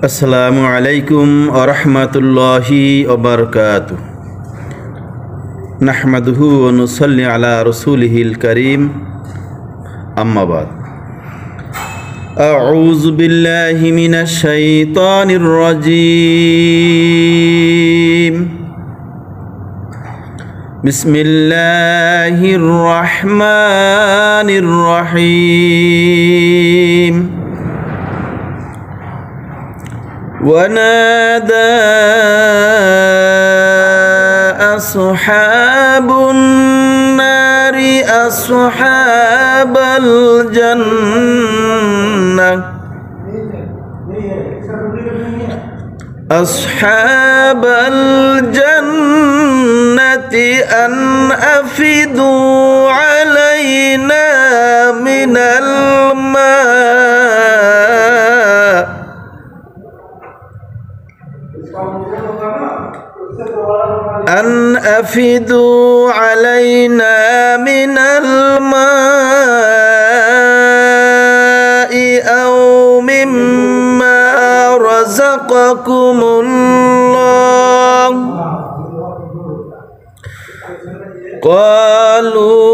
আসসালামু আলাইকুম ওয়া রাহমাতুল্লাহি ওয়া বারাকাতুহু। নাহমাদুহু ওয়া নুসাল্লি আলা রাসূলিহিল কারীম। আম্মা বাদ। আউযু বিল্লাহি মিনাশ শাইতানির রাজীম। বিসমিল্লাহির রাহমানির রহিম। ونادى أصحاب النار أصحاب الجنة أن أفيدوا علينا من الماء أن أفيدوا علينا من الماء أو مما رزقكم الله قالوا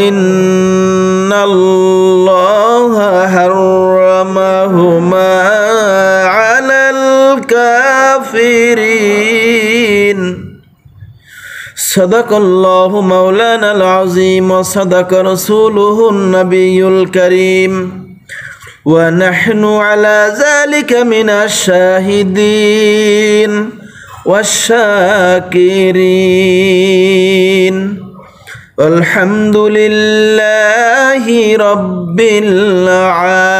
إن الله حرمهما على الكافرين صدق الله مولانا العظيم وصدق رسوله النبي الكريم ونحن على ذلك من الشاهدين والشاكرين والحمد لله رب العالمين।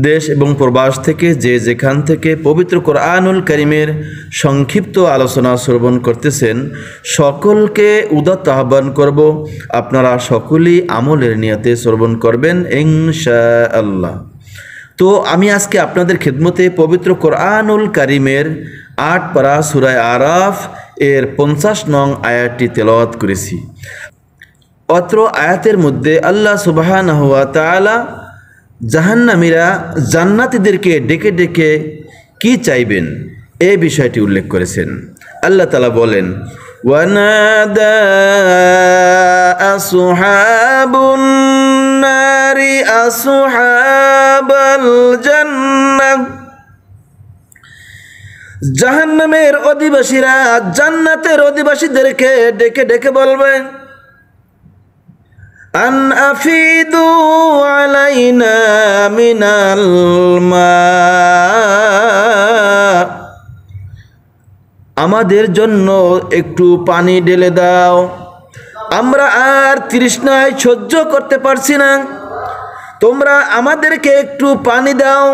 দেশ এবং প্রবাস থেকে যে যেখান থেকে পবিত্র কোরআনুল কারীমের সংক্ষিপ্ত আলোচনা শ্রবণ করতেছেন সকলকে উদাত্ত আহ্বান করব, আপনারা সকলেই আমলের নিয়তে শ্রবণ করবেন ইনশাআল্লাহ। তো আমি আজকে আপনাদের খিদমতে পবিত্র কোরআনুল কারীমের ৮ পারা সূরা আরাফ এর ৫০ নং আয়াতটি তেলাওয়াত করেছি। অত্র আয়াতের মধ্যে আল্লাহ সুবহানাহু ওয়া তাআলা জাহান্নামীরা জান্নাতীদেরকে ডেকে ডেকে কি চাইবেন এই বিষয়টি উল্লেখ করেছেন। আল্লাহ তাআলা বলেন, ওয়ানাদা আসহাবুন নারি আসহাবাল জান্নাহ, জাহান্নামের অধিবাসীরা জান্নাতের অধিবাসীদেরকে ডেকে ডেকে বলবে, আন আফিদু আলাইনা মিনাল মা, আমাদের জন্য একটু পানি ঢেলে দাও, আমরা আর তৃষ্ণায় সহ্য করতে পারছি না, তোমরা আমাদেরকে একটু পানি দাও।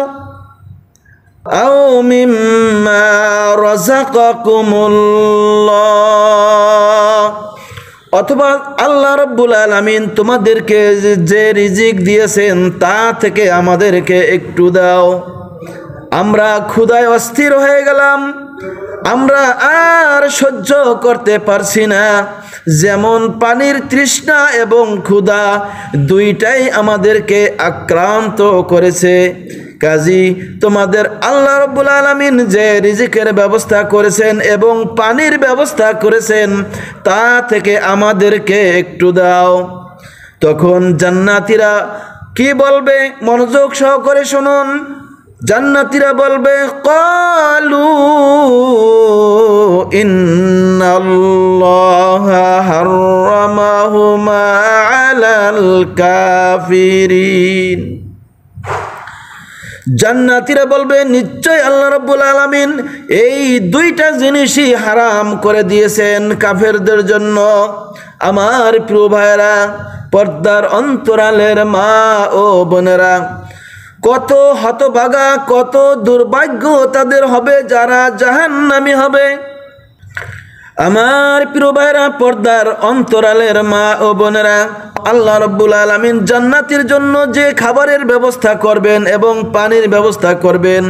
আও মিম্মা রাযাকাকুমুল্লাহ, অথবা আল্লাহ রাব্বুল আলামিন তোমাদেরকে যে রিজিক দিয়েছেন তা থেকে আমাদেরকে একটু দাও। আমরা ক্ষুধায় অস্থির হয়ে গেলাম, আমরা আর সহ্য করতে পারছি না। যেমন পানির তৃষ্ণা এবং ক্ষুধা দুইটাই আমাদেরকে আক্রান্ত করেছে, কাজী তোমাদের আল্লাহ রাব্বুল আলামিন যে রিজিকের ব্যবস্থা করেছেন এবং পানির ব্যবস্থা করেছেন তা থেকে আমাদেরকে একটু দাও। তখন জান্নাতীরা কি বলবে মনোযোগ সহকারে শুনুন। জান্নাতীরা বলবে, ক্বালু ইন্নাল্লাহা হাররামাহুমা আলাল কাফিরিন, জান্নাতীরা বলবে নিশ্চয় আল্লাহ রাব্বুল আলামিন এই দুইটা জিনিসই হারাম করে দিয়েছেন কাফেরদের জন্য। আমার প্রিয় ভাইরা, পর্দার অন্তরালের মা ও বোনেরা, কত হতভাগা কত দুর্ভাগ্য তাদের হবে যারা জাহান্নামী হবে। আমার প্রিয় ভাইরা, পর্দার অন্তরালের মা ও বোনেরা, আল্লাহ রাব্বুল আলামিন জান্নাতের জন্য যে খাবারের ব্যবস্থা করবেন এবং পানির ব্যবস্থা করবেন,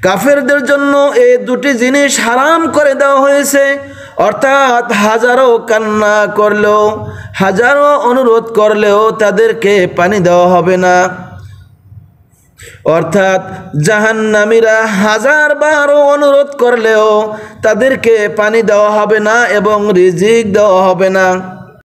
কাফেরদের জন্য এই দুটি জিনিস হারাম করে দেওয়া হয়েছে। অর্থাৎ হাজারো কান্না করলেও, হাজারো অনুরোধ করলেও তাদেরকে পানি দেওয়া হবে না। অর্থাৎ জাহান্নামীরা হাজারবারও অনুরোধ করলেও তাদেরকে পানি দেওয়া হবে না এবং রিজিক দেওয়া হবে না।